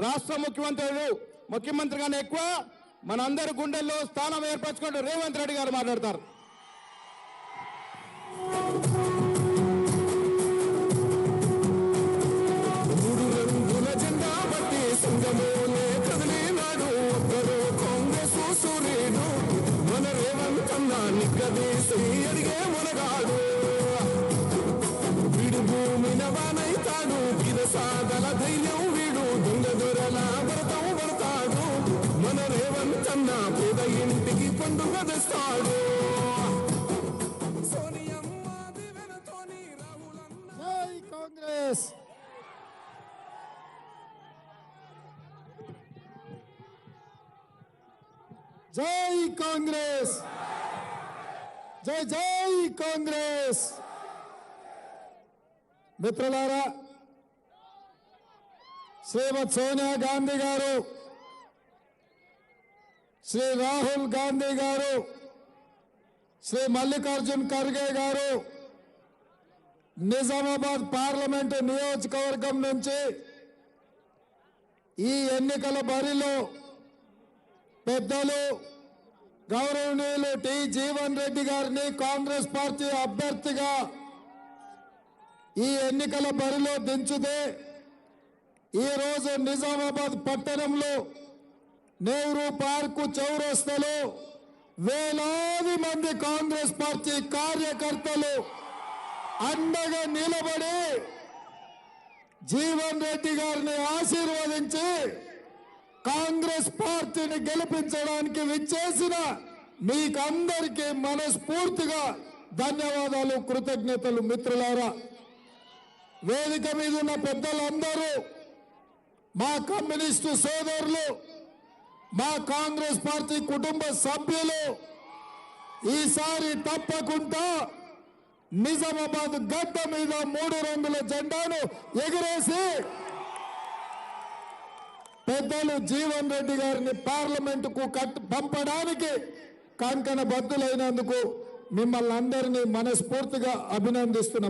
రాష్ట్ర ముఖ్యమంత్రి గానే ఎక్కువ మనందరి గుండెల్లో స్థానం ఏర్పరచుకుంటూ రేవంత్ రెడ్డి గారు మాట్లాడతారు. సాగల ధైర్యం వీడు దొంగ దొరల భరతం పడతాడు మన రేవంతన్న పేద ఇంటికి పండుగ తెస్తాడు. సోనియమ్మ దివెనతోని రాహులన్న జై కాంగ్రెస్ జై కాంగ్రెస్ జై జై కాంగ్రెస్. మిత్రులారా, శ్రీమతి సోనియా గాంధీ గారు, శ్రీ రాహుల్ గాంధీ గారు, శ్రీ మల్లికార్జున్ ఖర్గే గారు నిజామాబాద్ పార్లమెంటు నియోజకవర్గం నుంచి ఈ ఎన్నికల బరిలో పెద్దలు గౌరవనీయులు టి జీవన్ రెడ్డి గారిని కాంగ్రెస్ పార్టీ అభ్యర్థిగా ఈ ఎన్నికల బరిలో దించితే ఈరోజు నిజామాబాద్ పట్టణంలో నెహ్రూ పార్కు చౌరస్తాలో వేలాది మంది కాంగ్రెస్ పార్టీ కార్యకర్తలు అండగా నిలబడి జీవన్ రెడ్డి గారిని ఆశీర్వదించి కాంగ్రెస్ పార్టీని గెలిపించడానికి విచ్చేసిన మీకందరికీ మనస్ఫూర్తిగా ధన్యవాదాలు, కృతజ్ఞతలు. మిత్రులారా, వేదిక మీద ఉన్న పెద్దలందరూ, మా కమ్యూనిస్టు సోదరులు, మా కాంగ్రెస్ పార్టీ కుటుంబ సభ్యులు ఈసారి తప్పకుండా నిజామాబాద్ గడ్డ మీద 3 రంగుల జెండాను ఎగిరేసి పెద్దలు జీవన్ రెడ్డి గారిని పార్లమెంటుకు పంపడానికి కంకణ బద్దులైనందుకు మిమ్మల్ని అందరినీ మనస్ఫూర్తిగా అభినందిస్తున్న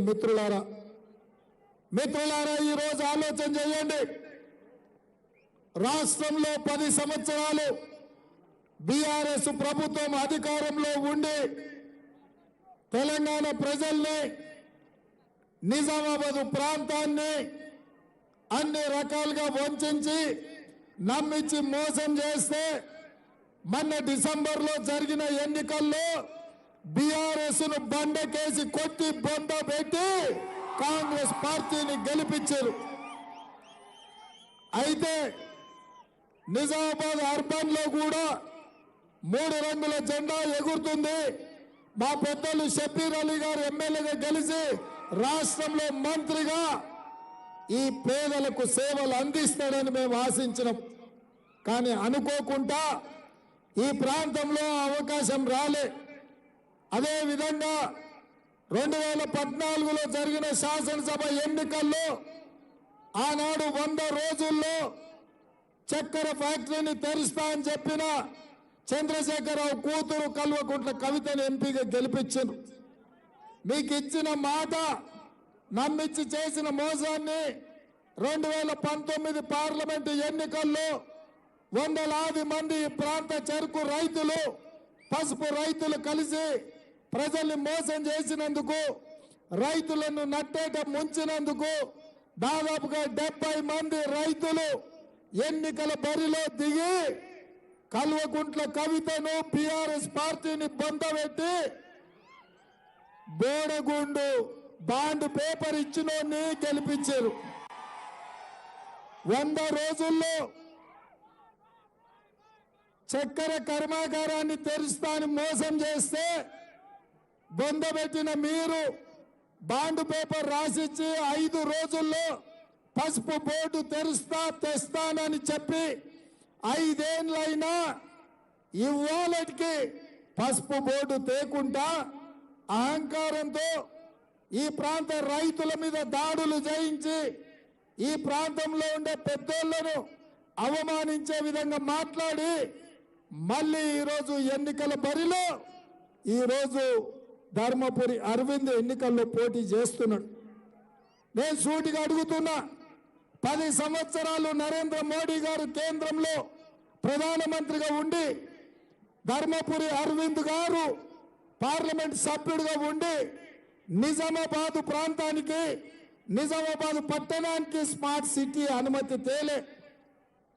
మిత్రులారా, ఈరోజు ఆలోచన చేయండి. రాష్ట్రంలో 10 సంవత్సరాలు బీఆర్ఎస్ ప్రభుత్వం అధికారంలో ఉండి తెలంగాణ ప్రజల్ని, నిజామాబాద్ ప్రాంతాన్ని అన్ని రకాలుగా వంచి నమ్మించి మోసం చేస్తే మొన్న డిసెంబర్లో జరిగిన ఎన్నికల్లో బీఆర్ఎస్ ను బండకేసి కొట్టి బొంద పెట్టి కాంగ్రెస్ పార్టీని గెలిపించారు. అయితే నిజామాబాద్ అర్బన్ లో కూడా 3 రంగుల జెండా ఎగురుతుంది. మా పెద్దలు షబీర్ అలీ గారు ఎమ్మెల్యేగా గెలిచి రాష్ట్రంలో మంత్రిగా ఈ పేదలకు సేవలు అందిస్తాడని మేము ఆశించినాం. కానీ అనుకోకుండా ఈ ప్రాంతంలో అవకాశం రాలే. అదేవిధంగా 2014లో జరిగిన శాసనసభ ఎన్నికల్లో ఆనాడు 100 రోజుల్లో చక్కెర ఫ్యాక్టరీని తెరుస్తా అని చెప్పిన చంద్రశేఖరరావు కూతురు కల్వకుంట్ల కవితను ఎంపీగా గెలిపించారు. మీకు ఇచ్చిన మాట నమ్మించి చేసిన మోసాన్ని 2019 పార్లమెంటు ఎన్నికల్లో వందలాది మంది ప్రాంత చెరుకు రైతులు, పసుపు రైతులు కలిసి ప్రజల్ని మోసం చేసినందుకు, రైతులను నట్టేట ముంచినందుకు దాదాపుగా 70 మంది రైతులు ఎన్నికల బరిలో దిగి కల్వకుంట్ల కవితను బీఆర్ఎస్ పార్టీని పొందబెట్టి బోడగుండు బాండ్ పేపర్ ఇచ్చినోని గెలిపించారు. 100 రోజుల్లో చక్కెర కర్మాగారాన్ని తెరుస్తాని మోసం చేస్తే బొందబెట్టిన మీరు బాండ్ పేపర్ రాసిచ్చి 5 రోజుల్లో పసుపు బోర్డు తెస్తానని చెప్పి 5 ఏళ్ళైనా ఇవాళకి పసుపు బోర్డు తేకుండా అహంకారంతో ఈ ప్రాంత రైతుల మీద దాడులు చేయించి ఈ ప్రాంతంలో ఉండే పెద్దోళ్లను అవమానించే విధంగా మాట్లాడి మళ్ళీ ఈరోజు ఎన్నికల బరిలో ఈరోజు ధర్మపురి అరవింద్ ఎన్నికల్లో పోటీ చేస్తున్నాడు. నేను సూటిగా అడుగుతున్నా, 10 సంవత్సరాలు నరేంద్ర మోడీ గారు కేంద్రంలో ప్రధానమంత్రిగా ఉండి ధర్మపురి అరవింద్ గారు పార్లమెంట్ సభ్యుడిగా ఉండి నిజామాబాద్ ప్రాంతానికి నిజామాబాద్ పట్టణానికి స్మార్ట్ సిటీ అనుమతి తేలే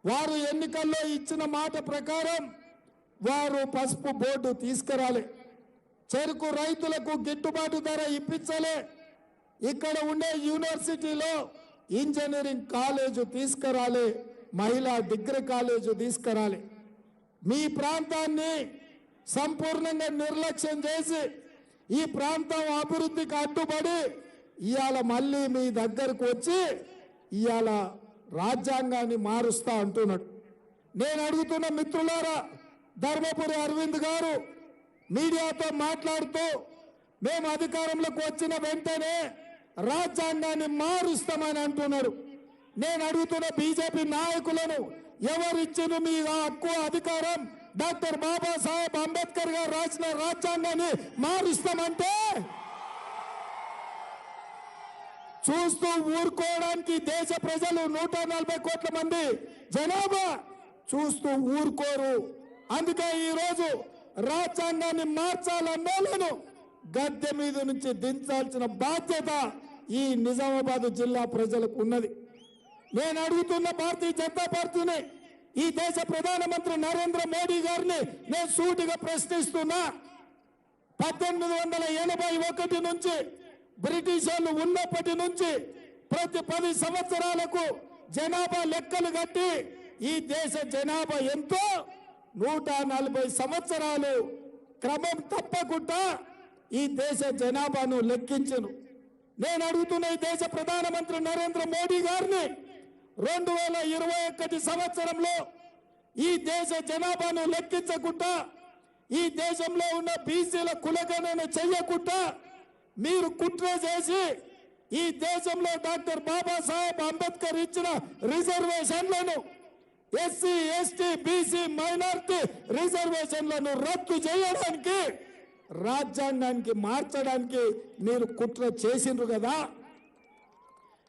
వారు ఎన్నికల్లో ఇచ్చిన మాట ప్రకారం వారు పసుపు బోర్డు తీసుకురాలి చెరుకు రైతులకు గిట్టుబాటు ధర ఇప్పించాలి ఇక్కడ ఉండే యూనివర్సిటీలో ఇంజనీరింగ్ కాలేజు తీసుకురాలి మహిళా డిగ్రీ కాలేజు తీసుకురాలి మీ ప్రాంతాన్ని సంపూర్ణంగా నిర్లక్ష్యం చేసి ఈ ప్రాంతం అభివృద్ధికి అడ్డుపడి ఇవాళ మళ్ళీ మీ దగ్గరకు వచ్చి ఇవాళ రాజ్యాంగాన్ని మారుస్తా అంటున్నాడు నేను అడుగుతున్న మిత్రులారా ధర్మపురి అరవింద్ గారు మీడియాతో మాట్లాడుతూ మేము అధికారంలోకి వచ్చిన వెంటనే రాజ్యాంగాన్ని మారుస్తామని అంటున్నారు నేను అడుగుతున్న బీజేపీ నాయకులను ఎవరిచ్చిన మీ హక్కు అధికారం డాక్టర్ బాబాసాహెబ్ అంబేద్కర్ గారు రాసిన రాజ్యాంగాన్ని మారుస్తామంటే చూస్తూ ఊరుకోవడానికి దేశ ప్రజలు 140 కోట్ల మంది జనాభా చూస్తూ ఊరుకోరు అందుకే ఈరోజు రాజ్యాంగాన్ని మార్చాలన్నోళ్ళను గద్దె మీద నుంచి దించాల్సిన బాధ్యత ఈ నిజామాబాద్ జిల్లా ప్రజలకు ఉన్నది నేను అడుగుతున్న భారతీయ జనతా పార్టీని ఈ దేశ ప్రధానమంత్రి నరేంద్ర మోడీ గారిని నేను సూటిగా ప్రశ్నిస్తున్నా 1881 నుంచి బ్రిటిష్ వాళ్ళు ఉన్నప్పటి నుంచి ప్రతి 10 సంవత్సరాలకు జనాభా లెక్కలు కట్టి ఈ దేశ జనాభా ఎంతో 140 సంవత్సరాలు క్రమం తప్పకుండా ఈ దేశ జనాభాను లెక్కించను నేను అడుగుతున్న ఈ దేశ ప్రధానమంత్రి నరేంద్ర మోడీ గారిని 2021 సంవత్సరంలో ఈ దేశ జనాభాను లెక్కించకుండా ఈ దేశంలో ఉన్న బీసీల కులగణన చేయకుండా మీరు కుట్ర చేసి ఈ దేశంలో డాక్టర్ బాబాసాహెబ్ అంబేద్కర్ ఇచ్చిన రిజర్వేషన్లను ఎస్సీ ఎస్టీ బీసీ మైనారిటీ రిజర్వేషన్లను రద్దు చేయడానికి రాజ్యాంగానికి మార్చడానికి మీరు కుట్ర చేసిండ్రు కదా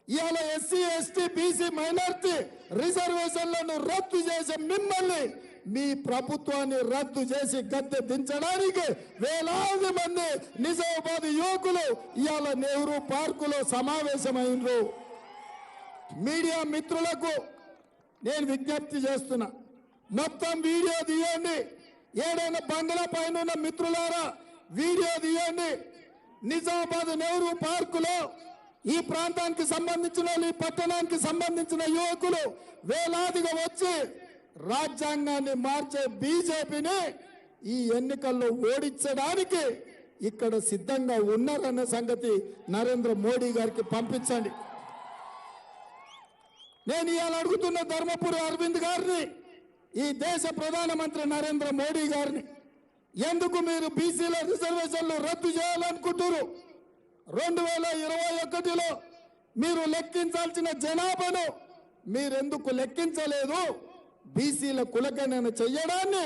ఇవాళ ఎస్సీ ఎస్టీ బీసీ మైనారిటీ రిజర్వేషన్లను రద్దు చేసే మిమ్మల్ని మీ ప్రభుత్వాన్ని రద్దు చేసి గద్దె దించడానికి వేలాది మంది నిజామాబాద్ యువకులు ఇవాళ నెహ్రూ పార్కులో సమావేశమైనరు మీడియా మిత్రులకు నేను విజ్ఞప్తి చేస్తున్నా మొత్తం వీడియో తీయండి ఏడైనా బంగ్లా పైన ఉన్న మిత్రులారా వీడియో తీయండి నిజామాబాద్ నెహ్రూ పార్కులో ఈ ప్రాంతానికి సంబంధించిన ఈ పట్టణానికి సంబంధించిన యువకులు వేలాదిగా వచ్చి రాజ్యాంగాన్ని మార్చే బీజేపీని ఈ ఎన్నికల్లో ఓడించడానికి ఇక్కడ సిద్ధంగా ఉన్నారన్న సంగతి నరేంద్ర మోడీ గారికి పంపించండి నేను ఇవాళ అడుగుతున్న ధర్మపురి అరవింద్ గారిని ఈ దేశ ప్రధానమంత్రి నరేంద్ర మోడీ గారిని ఎందుకు మీరు బీసీల రిజర్వేషన్లు రద్దు చేయాలనుకుంటున్నారు 2021లో మీరు లెక్కించాల్సిన జనాభాను మీరెందుకు లెక్కించలేదు బీసీల కులగణన చెయ్యడాన్ని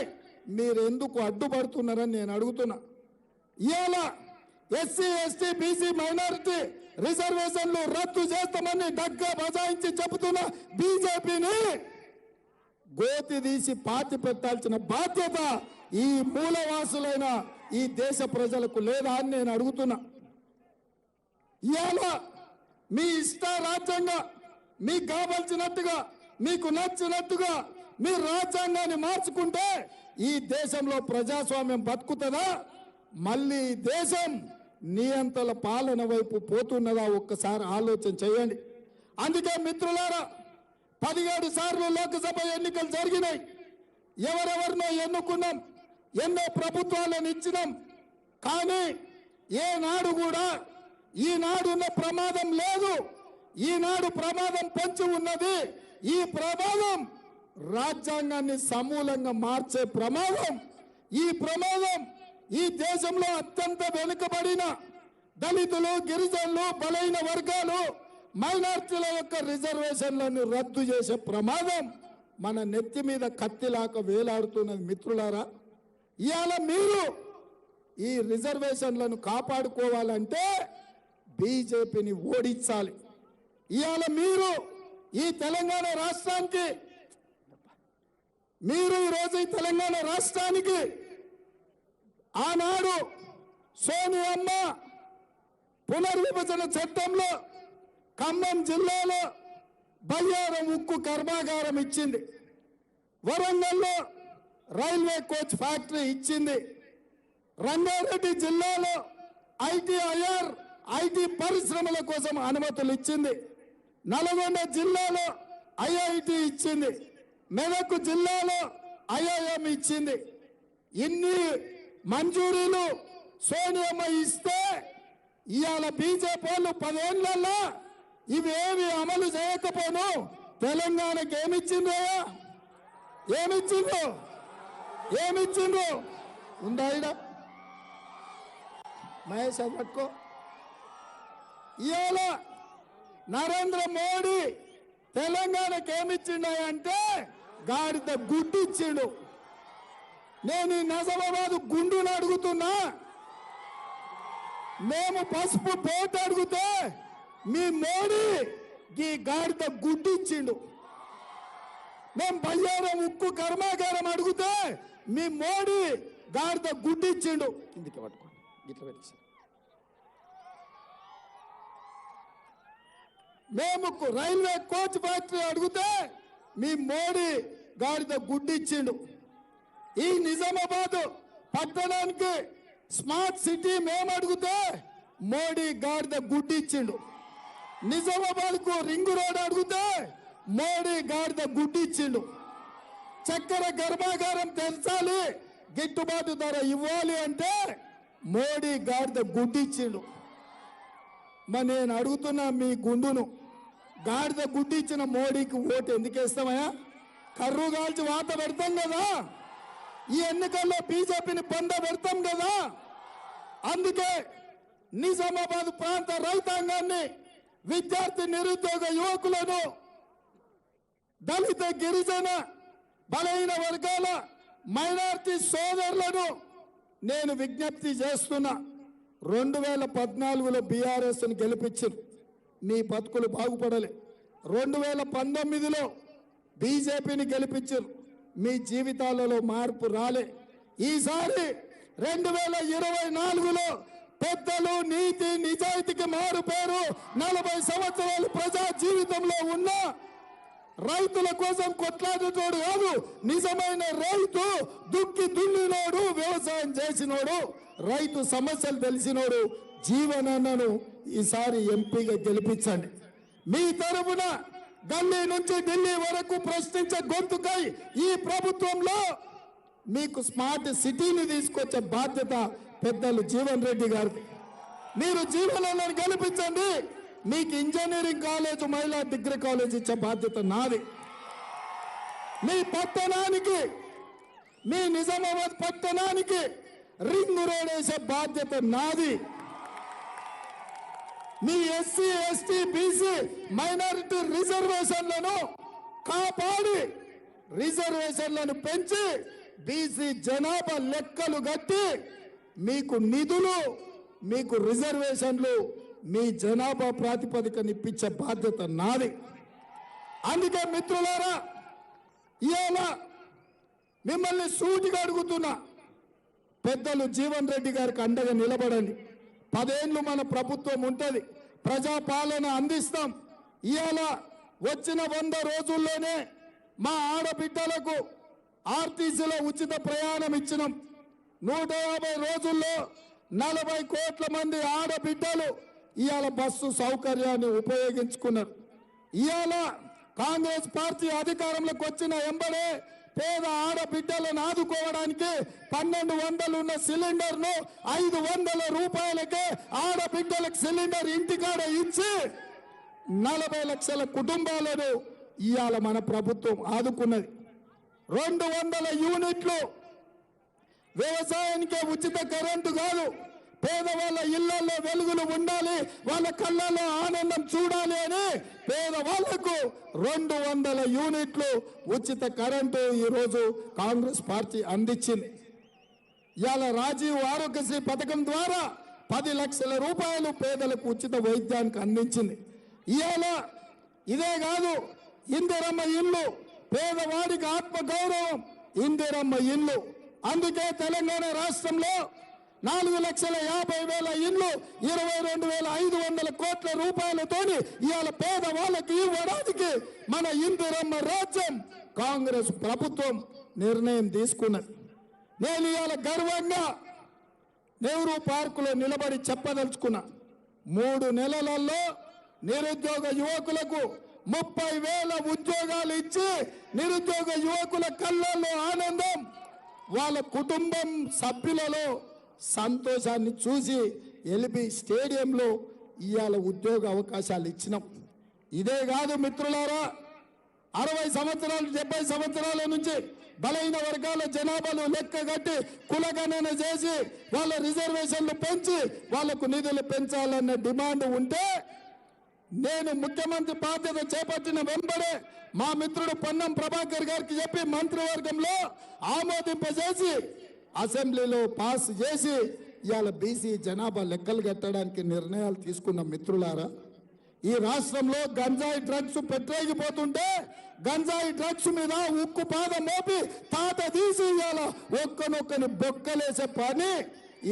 మీరెందుకు అడ్డుపడుతున్నారని నేను అడుగుతున్నా ఇవాళ ఎస్సీ ఎస్టీ బీసీ మైనారిటీ రిజర్వేషన్లు రద్దు చేస్తామని డగ్గా బజాయించి చెబుతున్న బీజేపీని గోతి తీసి పాతి పెట్టాల్సిన బాధ్యత ఈ మూలవాసులైన ఈ దేశ ప్రజలకు లేదా అని నేను అడుగుతున్నా ఇవాళ మీ ఇష్ట రాజ్యంగా మీకు కావాల్సినట్టుగా మీకు నచ్చినట్టుగా మీ రాజ్యాంగాన్ని మార్చుకుంటే ఈ దేశంలో ప్రజాస్వామ్యం బతుకుతుందా మళ్ళీ దేశం నియంతల పాలన వైపు పోతున్నదా ఒక్కసారి ఆలోచన చేయండి అందుకే మిత్రులారా 17 సార్లు లోక్సభ ఎన్నికలు జరిగినాయి ఎవరెవరినో ఎన్నుకున్నాం ఎన్నో ప్రభుత్వాలను ఇచ్చినాం కానీ ఏనాడు కూడా ఈనాడున్న ప్రమాదం లేదు ఈనాడు ప్రమాదం పొంచి ఉన్నది ఈ ప్రమాదం రాజ్యాంగాన్ని సమూలంగా మార్చే ప్రమాదం ఈ ప్రమాదం ఈ దేశంలో అత్యంత వెనుకబడిన దళితులు గిరిజనులు బలైన వర్గాలు మైనార్టీల యొక్క రిజర్వేషన్లను రద్దు చేసే ప్రమాదం మన నెత్తి మీద కత్తిలాక వేలాడుతున్నది మిత్రులారా ఇవాళ మీరు ఈ రిజర్వేషన్లను కాపాడుకోవాలంటే బీజేపీని ఓడించాలి ఇవాళ మీరు ఈ తెలంగాణ రాష్ట్రానికి మీరు ఈరోజు ఈ తెలంగాణ రాష్ట్రానికి ఆనాడు సోనియమ్మ పునర్విభజన చట్టంలో ఖమ్మం జిల్లాలో బయ్యారం ఉక్కు కర్మాగారం ఇచ్చింది, వరంగల్లో రైల్వే కోచ్ ఫ్యాక్టరీ ఇచ్చింది, రంగారెడ్డి జిల్లాలో ఐటీ పరిశ్రమల కోసం అనుమతులు ఇచ్చింది, నల్గొండ జిల్లాలో ఐఐటి ఇచ్చింది, మెదక్ జిల్లాలో ఐఐఎం ఇచ్చింది. ఇన్ని మంజూరీలు సోనియమ్మ ఇస్తే ఇవాళ బీజేపీ వాళ్ళు 10 ఏళ్లలో ఇవేమి అమలు చేయకపోను తెలంగాణకి ఏమిచ్చిండ్రో ఉందా ఈడ మహేష్ అది పట్టుకో. ఇవాళ నరేంద్ర మోడీ తెలంగాణకి ఏమిచ్చిండే గాడిద గుడ్డు ఇచ్చిండు. నేను ఈ నిజామాబాద్ గుండును అడుగుతున్నా, మేము పసుపు పోటు అడిగితే మీ మోడీ ఈ గాడిద గుడ్డు ఇచ్చిండు. మేము బయ్యారం ఉక్కు కర్మాగారం అడిగితే మీ మోడీ గాడిద గుడ్డు ఇచ్చిండు. ఇందుకే పట్టుకోండి ఇట్లా పెట్టేసి. మేము రైల్వే కోచ్ ఫ్యాక్టరీ అడిగితే మీ మోడీ గాడిద గుడ్డు ఇచ్చిండు. ఈ నిజామాబాద్ పట్టణానికి స్మార్ట్ సిటీ మేము అడిగితే మోడీ గాడిద గుడ్డు ఇచ్చిండు. నిజామాబాద్ కు రింగ్ రోడ్ అడిగితే మోడీ గాడిద గుడ్డు ఇచ్చిండు. చక్కెర కర్మాగారం తెరచాలి, గిట్టుబాటు ధర ఇవ్వాలి అంటే మోడీ గాడిద గుడ్డు ఇచ్చిండు. మరి నేను అడుగుతున్నా మీ గుండును, గాడిద గుడ్డు ఇచ్చిన మోడీకి ఓటు ఎందుకు వేస్తామయ్యా? కర్రు కాల్చి వాత పెడతాం కదా, ఈ ఎన్నికల్లో బీజేపీని పొంద పెడతాం కదా. అందుకే నిజామాబాద్ ప్రాంత రైతాంగాన్ని, విద్యార్థి నిరుద్యోగ యువకులను, దళిత గిరిజన బలహీన వర్గాల మైనారిటీ సోదరులను నేను విజ్ఞప్తి చేస్తున్నా. 2014లో బీఆర్ఎస్ ని గెలిపించారు, మీ బతుకులు బాగుపడలే. 2019లో బీజేపీని గెలిపించారు, మీ జీవితాలలో మార్పు రాలే. ఈసారి 2024లో పెద్దలు నీతి నిజాయితీకి మారు పేరు 40 సంవత్సరాలు ప్రజా జీవితంలో ఉన్న రైతుల కోసం కొట్లాడేటోడు కాదు, నిజమైన రైతు, దుక్కి దున్నినోడు, వ్యవసాయం చేసినోడు, రైతు సమస్యలు తెలిసినోడు జీవనన్నను ఈసారి ఎంపీగా గెలిపించండి. మీ తరఫున గల్లీ నుంచి ఢిల్లీ వరకు ప్రశ్నించే గొంతుకై ఈ ప్రభుత్వంలో మీకు స్మార్ట్ సిటీని తీసుకొచ్చే బాధ్యత పెద్దలు జీవన్ రెడ్డి గారిది. మీరు జీవనన్నను గెలిపించండి, మీకు ఇంజనీరింగ్ కాలేజ్, మహిళా డిగ్రీ కాలేజ్ ఇచ్చే బాధ్యత నాది. మీ పట్టణానికి, మీ నిజామాబాద్ పట్టణానికి రింగ్ రోడ్ వేసే బాధ్యత నాది. మీ ఎస్సీ ఎస్టీ బీసీ మైనారిటీ రిజర్వేషన్లను కాపాడి, రిజర్వేషన్లను పెంచి, బీసీ జనాభా లెక్కలు కట్టి మీకు నిధులు, మీకు రిజర్వేషన్లు మీ జనాభా ప్రాతిపదికన ఇప్పించే బాధ్యత నాది. అందుకే మిత్రులారా, ఇవాళ మిమ్మల్ని సూటిగా అడుగుతున్నా, పెద్దలు జీవన్ రెడ్డి గారికి అండగా నిలబడండి. 10 ఏళ్ళు మన ప్రభుత్వం ఉంటుంది, ప్రజాపాలన అందిస్తాం. ఇవాళ వచ్చిన 100 రోజుల్లోనే మా ఆడబిడ్డలకు ఆర్టీసీలో ఉచిత ప్రయాణం ఇచ్చినాం. 150 రోజుల్లో 40 కోట్ల మంది ఆడబిడ్డలు ఇవాళ బస్సు సౌకర్యాన్ని ఉపయోగించుకున్నారు. ఇవాళ కాంగ్రెస్ పార్టీ అధికారంలోకి వచ్చిన ఎంబడే పేద ఆడబిడ్డలను ఆదుకోవడానికి 1200 ఉన్న సిలిండర్ ను 500 రూపాయలకే ఆడబిడ్డలకు సిలిండర్ ఇంటికాడ ఇచ్చి 40 లక్షల కుటుంబాలను ఇవాళ మన ప్రభుత్వం ఆదుకున్నది. 200 యూనిట్లు వ్యవసాయానికే ఉచిత కరెంటు కాదు, పేదవాళ్ళ ఇళ్లలో వెలుగులు ఉండాలి, వాళ్ళ కళ్ళలో ఆనందం చూడాలి అని పేదవాళ్లకు 200 యూనిట్లు ఉచిత కరెంటు ఈరోజు కాంగ్రెస్ పార్టీ అందించింది. ఇవాళ రాజీవ్ ఆరోగ్యశ్రీ పథకం ద్వారా 10 లక్షల రూపాయలు పేదలకు ఉచిత వైద్యానికి అందించింది. ఇవాళ ఇదే కాదు, ఇందిరమ్మ ఇల్లు, పేదవాడికి ఆత్మ గౌరవం, ఇందిరమ్మ ఇల్లు. అందుకే తెలంగాణ రాష్ట్రంలో 4,50,000 ఇల్లు 22,500 కోట్ల రూపాయలతోని ఇవాళ పేదవాళ్ళకి ఇవ్వడానికి మన ఇందిరమ్మ రాజ్యం కాంగ్రెస్ ప్రభుత్వం నిర్ణయం తీసుకున్నది. నేను ఇవాళ గర్వంగా నెహ్రూ పార్కులో నిలబడి చెప్పదలుచుకున్నా, 3 నెలలలో నిరుద్యోగ యువకులకు 30,000 ఉద్యోగాలు ఇచ్చి నిరుద్యోగ యువకుల కళ్ళల్లో ఆనందం, వాళ్ళ కుటుంబం సభ్యులలో సంతోషాన్ని చూసి ఎల్బీ స్టేడియంలో ఇవాళ ఉద్యోగ అవకాశాలు ఇచ్చినాం. ఇదే కాదు మిత్రులారా, 60 సంవత్సరాలు 70 సంవత్సరాల నుంచి బలైన వర్గాల జనాభాను లెక్కగట్టి కులగణన చేసి వాళ్ళ రిజర్వేషన్లు పెంచి వాళ్లకు నిధులు పెంచాలన్న డిమాండ్ ఉంటే నేను ముఖ్యమంత్రి బాధ్యత చేపట్టిన వెంబడే మా మిత్రుడు పొన్నం ప్రభాకర్ గారికి చెప్పి మంత్రివర్గంలో ఆమోదింపజేసి అసెంబ్లీలో పాస్ చేసి ఇవాళ బీసీ జనాభా లెక్కలు కట్టడానికి నిర్ణయాలు తీసుకున్న మిత్రులారా, ఈ రాష్ట్రంలో గంజాయి డ్రగ్స్ పెట్టేగిపోతుంటే గంజాయి డ్రగ్స్ మీద ఉక్కు పాదం మోపి తాత తీసి ఇవాళ ఒక్కనొక్కని బొక్కలేసే పని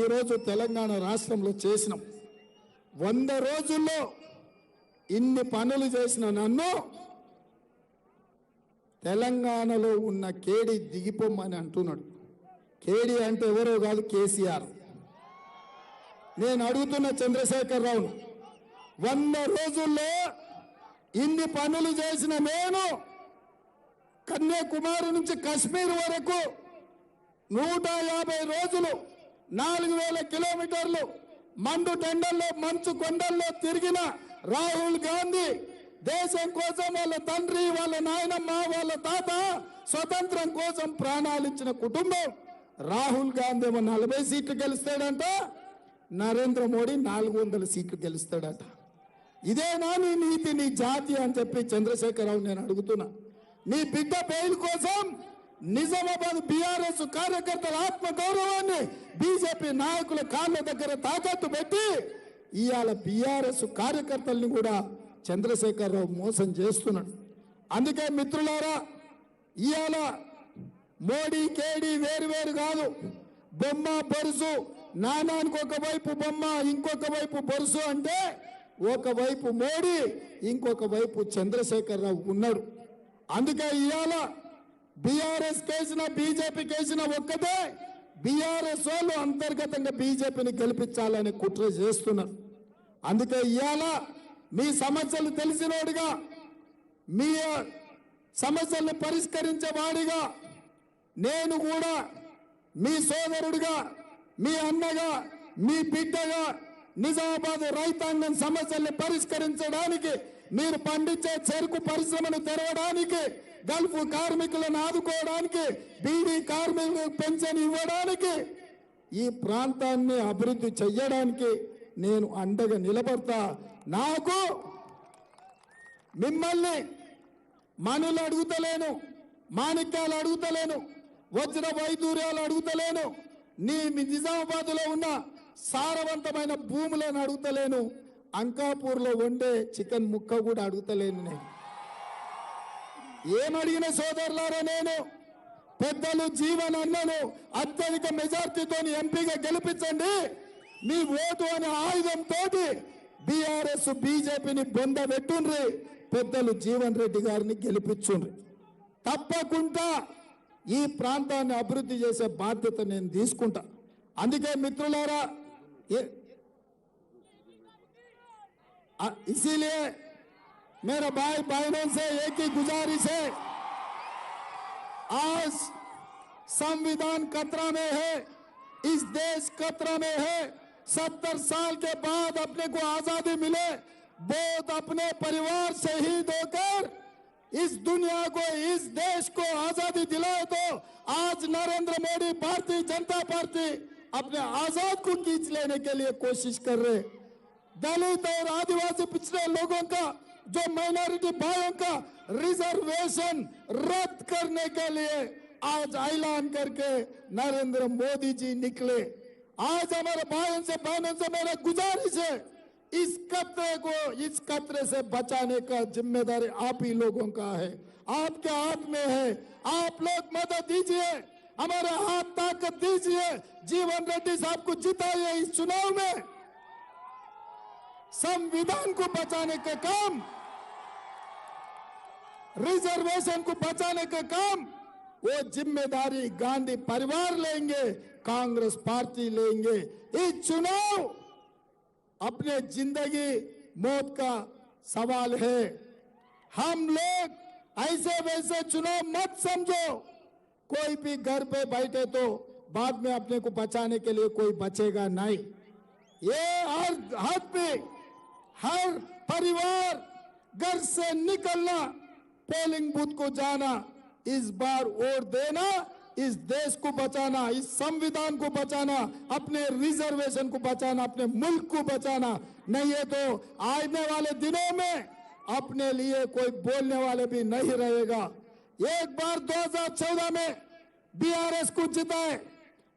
ఈరోజు తెలంగాణ రాష్ట్రంలో చేసినాం. 100 రోజుల్లో ఇన్ని పనులు చేసిన నన్ను తెలంగాణలో ఉన్న కేడి దిగిపోమని అంటున్నాడు. కేడి అంటే ఎవరో కాదు, కేసీఆర్. నేను అడుగుతున్న చంద్రశేఖరరావును, 100 రోజుల్లో ఇన్ని పనులు చేసిన నేను కన్యాకుమారి నుంచి కశ్మీర్ వరకు 150 రోజులు 4,000 కిలోమీటర్లు మండు టెండల్లో మంచు కొండల్లో తిరిగిన రాహుల్ గాంధీ దేశం కోసం వాళ్ళ తండ్రి, వాళ్ళ నాయనమ్మ, వాళ్ళ తాత స్వతంత్రం కోసం ప్రాణాలు ఇచ్చిన కుటుంబం. రాహుల్ గాంధీ ఏమో 40 సీట్లు గెలుస్తాడంట, నరేంద్ర మోడీ 400 సీట్లు గెలుస్తాడట. ఇదేనా నీ నీతి, నీ జాతి అని చెప్పి చంద్రశేఖరరావు నేను అడుగుతున్నా. నీ బిడ్డ బెయిల్ కోసం నిజామాబాద్ బీఆర్ఎస్ కార్యకర్తల ఆత్మ గౌరవాన్ని బీజేపీ నాయకుల కాళ్ళ దగ్గర తాకట్టు పెట్టి ఇవాళ బీఆర్ఎస్ కార్యకర్తల్ని కూడా చంద్రశేఖరరావు మోసం చేస్తున్నాడు. అందుకే మిత్రులారా, ఇవాళ మోడీ కేడీ వేరు కాదు, బొమ్మ బొరుసు, నానానికి ఒకవైపు బొమ్మ ఇంకొక వైపు బొరుసు అంటే ఒకవైపు మోడీ ఇంకొక వైపు చంద్రశేఖరరావు ఉన్నాడు. అందుకే ఇవాళ బీఆర్ఎస్ కేసిన బీజేపీ కేసిన ఒక్కటే, బీఆర్ఎస్ వాళ్ళు అంతర్గతంగా బీజేపీని గెలిపించాలని కుట్ర చేస్తున్నారు. అందుకే ఇవాళ మీ సమస్యలు తెలిసినోడిగా, మీ సమస్యల్ని పరిష్కరించే వాడిగా నేను కూడా మీ సోదరుడిగా, మీ అన్నగా, మీ బిడ్డగా నిజామాబాద్ రైతాంగం సమస్యల్ని పరిష్కరించడానికి, మీరు పండించే చెరుకు పరిశ్రమను తెరవడానికి, గల్ఫ్ కార్మికులను ఆదుకోవడానికి, బీడీ కార్మికులకు పెన్షన్ ఇవ్వడానికి, ఈ ప్రాంతాన్ని అభివృద్ధి చెయ్యడానికి నేను అండగా నిలబడతా. నాకు మిమ్మల్ని మనులు అడుగుతలేను, మాణిక్యాలు అడుగుతలేను, వజ్ర వైదూర్యాలు అడుగుతలేను, నీ నిజామాబాద్లో ఉన్న సారవంతమైన భూములను అడుగుతలేను, అంకాపూర్లో వండే చికెన్ ముక్క కూడా అడుగుతలేను. నేను ఏమడిగిన సోదరులారా, నేను పెద్దలు జీవన్ అన్నను అత్యధిక మెజార్టీతో ఎంపీగా గెలిపించండి, మీ ఓటు అనే ఆయుధంతో బీఆర్ఎస్ బీజేపీని బొంద పెట్టుండ్రి, పెద్దలు జీవన్ రెడ్డి గారిని గెలిపించుండ్రి. తప్పకుండా ఈ ప్రాంతాన్ని అభివృద్ధి చేసే బాధ్యత నేను తీసుకుంటా. అందుకే మిత్రులారా, इसीलिए मेरा भाई बहनों से एक ही गुजारिश है, आज संविधान खतरा में है, इस देश खतरा में है। 70 साल के बाद अपने को आजादी मिले, बहुत अपने परिवार शहीद होकर इस दुनिया को, इस देश को आजादी दिलाए, तो आज नरेंद्र मोदी भारतीय जनता पार्टी अपने आजाद को खींच लेने के लिए कोशिश कर रहे। दलित और आदिवासी पिछड़े लोगों का, जो माइनॉरिटी भाइयों का रिजर्वेशन रद्द करने के लिए आज ऐलान करके नरेंद्र मोदी जी निकले। आज हमारे भाइयों से बहनों से मेरा गुजारिश है, इस खतरे से बचाने का जिम्मेदारी आप ही लोगों का है, आपके हाथ में है। आप लोग मदद दीजिए, हमारे हाथ ताकत दीजिए, जीवन रेड्डी साहब को जिताइए इस चुनाव में। संविधान को बचाने का काम, रिजर्वेशन को बचाने का काम, वो जिम्मेदारी गांधी परिवार लेंगे, कांग्रेस पार्टी लेंगे। इस चुनाव अपने जिंदगी मौत का सवाल है। हम लोग ऐसे वैसे चुनाव मत समझो। कोई भी घर पे बैठे तो बाद में अपने को बचाने के लिए कोई बचेगा नहीं। ये हर हाथ पे हर परिवार घर से निकलना, पोलिंग बूथ को जाना, इस बार वोट देना, इस देश को बचाना, इस संविधान को बचाना, अपने रिजर्वेशन को बचाना, अपने मुल्क को बचाना। नहीं है तो आने वाले दिनों में अपने लिए कोई बोलने वाले भी नहीं रहेगा। एक बार 2014 में बीआरएस को जिताए,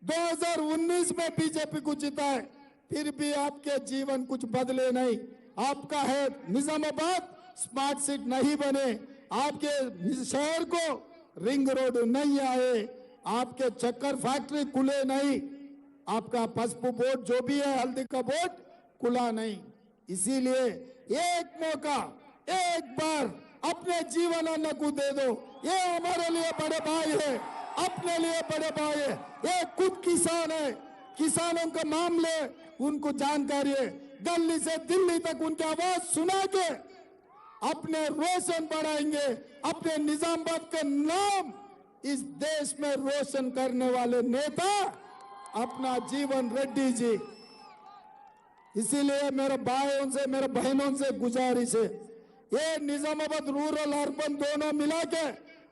2019 में बीजेपी को जिताए, फिर भी आपके जीवन कुछ बदले नहीं। आपका है निजामाबाद स्मार्ट सिटी नहीं बने, आपके शहर को रिंग रोड नहीं आए, आपके चक्कर फैक्ट्री खुले नहीं, आपका पसपू बोर्ड जो भी है हल्दी का बोर्ड खुला नहीं। इसीलिए एक मौका, एक बार अपने जीवन अन्न को दे दो। ये हमारे लिए बड़े भाई है, अपने लिए बड़े भाई है। ये खुद किसान है, किसानों का मामले उनको जानकारी है। दिल्ली से दिल्ली तक उनकी आवाज सुना के अपने रोशन बढ़ाएंगे, अपने निजामाबाद का नाम इस देश में रोशन करने वाले नेता अपना जीवन रेड्डी जी। इसीलिए मेरे भाइयों से, मेरे बहनों से गुजारिश है, ये निजामाबाद रूरल अर्बन दोनों मिला के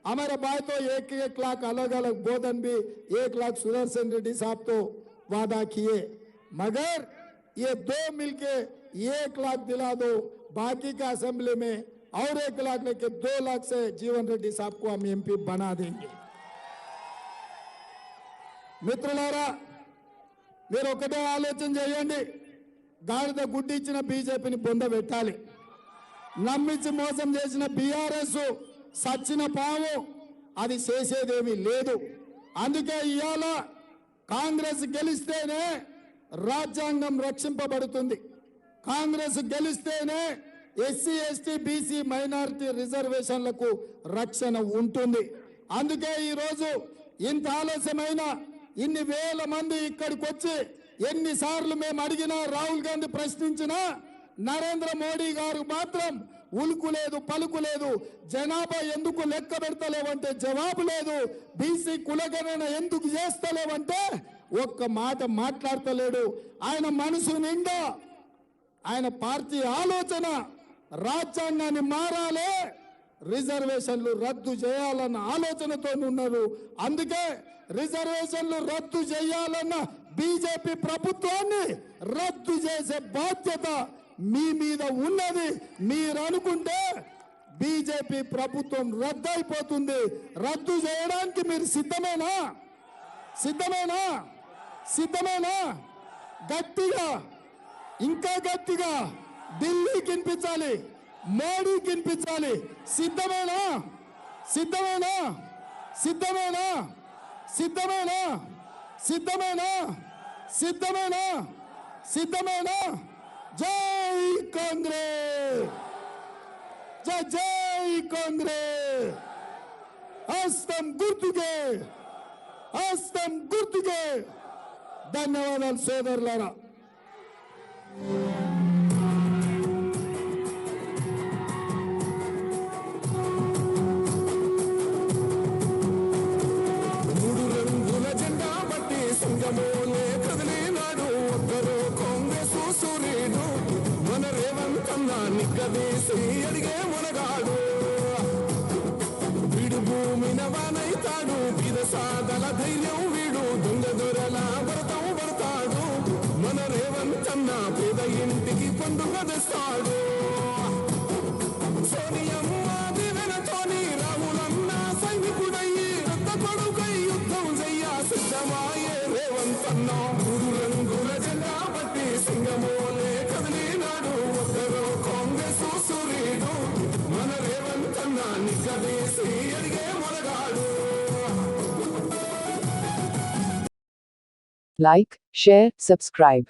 हमारे भाई तो 1-1 लाख अलग अलग बोधन भी 1 लाख सुदर्शन रेड्डी साहब तो वादा किए, मगर ये दो मिलके 1 लाख दिला दो, बाकी का असेंबली में और 1 लाख लेके 2 लाख से जीवन रेड्डी साहब को हम एमपी बना देंगे। మిత్రులారా, మీరు ఒకటే ఆలోచన చేయండి, గాడిద గుడ్డి ఇచ్చిన బీజేపీని పొందబెట్టాలి, నమ్మించి మోసం చేసిన బీఆర్ఎస్ సచ్చిన పాము, అది చేసేదేమీ లేదు। అందుకే ఇవాళ కాంగ్రెస్ గెలిస్తేనే రాజ్యాంగం రక్షింపబడుతుంది, కాంగ్రెస్ గెలిస్తేనే ఎస్సీ ఎస్టీ బీసీ మైనారిటీ రిజర్వేషన్లకు రక్షణ ఉంటుంది। అందుకే ఈ రోజు ఇంత ఆలస్యమైన ఇన్ని వేల మంది ఇక్కడికి వచ్చి ఎన్నిసార్లు మేము అడిగినా, రాహుల్ గాంధీ ప్రశ్నించినా నరేంద్ర మోడీ గారు మాత్రం ఉలుకు లేదు, పలుకు లేదు। జనాభా ఎందుకు లెక్క పెడతలేవంటే జవాబు లేదు, బీసీ కులగణన ఎందుకు చేస్తలేవంటే ఒక్క మాట మాట్లాడతలేడు। ఆయన మనసు నిండా ఆయన పార్టీ ఆలోచన రాజ్యాంగాన్ని మారాలి, రిజర్వేషన్లు రద్దు చేయాలన్న ఆలోచనతో ఉన్నారు। అందుకే రిజర్వేషన్లు రద్దు చేయాలన్న బీజేపీ ప్రభుత్వాన్ని రద్దు చేసే బాధ్యత మీ మీద ఉన్నది। మీరు అనుకుంటే బీజేపీ ప్రభుత్వం రద్దు అయిపోతుంది, రద్దు చేయడానికి మీరు సిద్ధమేనా? సిద్ధమేనా? సిద్ధమేనా? గట్టిగా, ఇంకా గట్టిగా ఢిల్లీకి వినిపించాలి, మోడీకి వినిపించాలి। సిద్ధమేనా? సిద్ధమేనా? సిద్ధమేనా? సిద్ధమేనా? సిద్ధమేనా? సిద్ధమేనా? సిద్ధమేనా? జై కాంగ్రెస్, జై జై కాంగ్రెస్। హస్తం గుర్తుకే, హస్తం గుర్తుకే। ధన్యవాదాలు సోదరులారా। సింగమోలే కదిలినాడు ఒక్కరు కాంగ్రెస్ సూర్యుడు, మన రేవంతన్నా నిక్కదీసి అడిగే మునగాడు, వీడు భూమిన వానైతాడు, విదసాదల ధైర్యం వీడు, దొంగ దొరల భరతం పడతాడు, మన రేవంతన్నా పేద ఇంటికి పండుగ తెస్తాడు। సోనియమ్మ దివెనతోని రాహులన్న సైనికుడయ్యి రక్త కొడుకై యుద్ధం చెయ్య సిద్ధమాయే రేవంతన్నా, 3 రంగుల జెండా పట్టి సింగమోలే కదిలినాడు Like, share, subscribe.